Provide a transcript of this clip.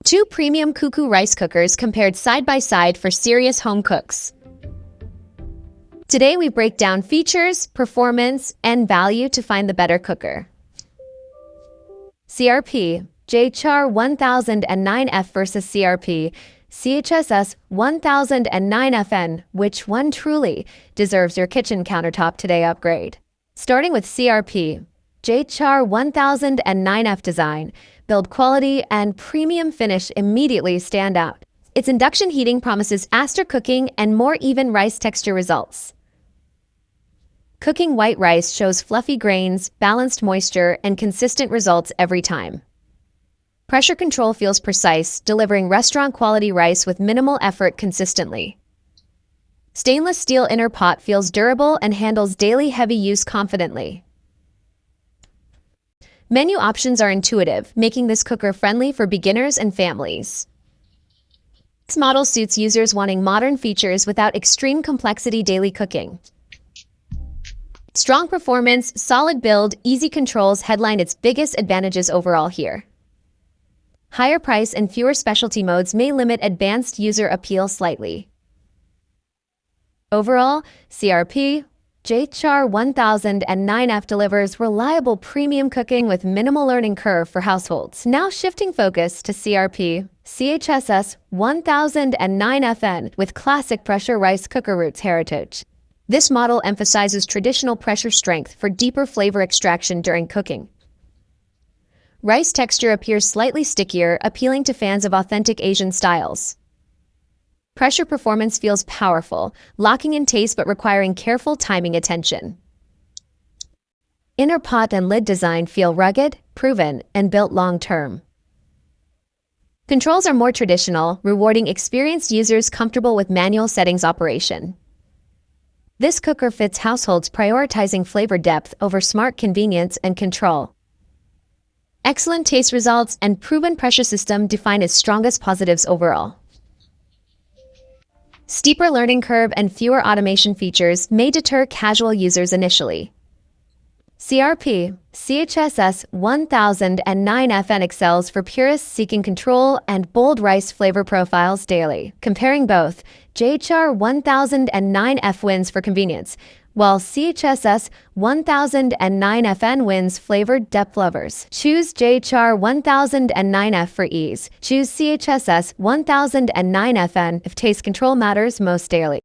Two premium CUCKOO rice cookers compared side by side for serious home cooks. Today we break down features, performance, and value to find the better cooker. CRP-JHR1009F versus CRP-CHSS1009FN. Which one truly deserves your kitchen countertop today upgrade? Starting with CRP-JHR1009F design, build quality and premium finish immediately stand out. Its induction heating promises faster cooking and more even rice texture results. Cooking white rice shows fluffy grains, balanced moisture, and consistent results every time. Pressure control feels precise, delivering restaurant-quality rice with minimal effort consistently. Stainless steel inner pot feels durable and handles daily heavy use confidently. Menu options are intuitive, making this cooker friendly for beginners and families. This model suits users wanting modern features without extreme complexity daily cooking. Strong performance, solid build, easy controls headline its biggest advantages overall here. Higher price and fewer specialty modes may limit advanced user appeal slightly. Overall, CRP-JHR1009F delivers reliable premium cooking with minimal learning curve for households. Now shifting focus to CRP-CHSS1009FN with classic pressure rice cooker roots heritage. This model emphasizes traditional pressure strength for deeper flavor extraction during cooking. Rice texture appears slightly stickier, appealing to fans of authentic Asian styles. Pressure performance feels powerful, locking in taste but requiring careful timing attention. Inner pot and lid design feel rugged, proven, and built long-term. Controls are more traditional, rewarding experienced users comfortable with manual settings operation. This cooker fits households prioritizing flavor depth over smart convenience and control. Excellent taste results and proven pressure system define its strongest positives overall. Steeper learning curve and fewer automation features may deter casual users initially. CRP-CHSS1009FN excels for purists seeking control and bold rice flavor profiles daily. Comparing both, JHR1009F wins for convenience, while CHSS1009FN wins flavored depth lovers. Choose JHR1009F for ease. Choose CHSS1009FN if taste control matters most daily.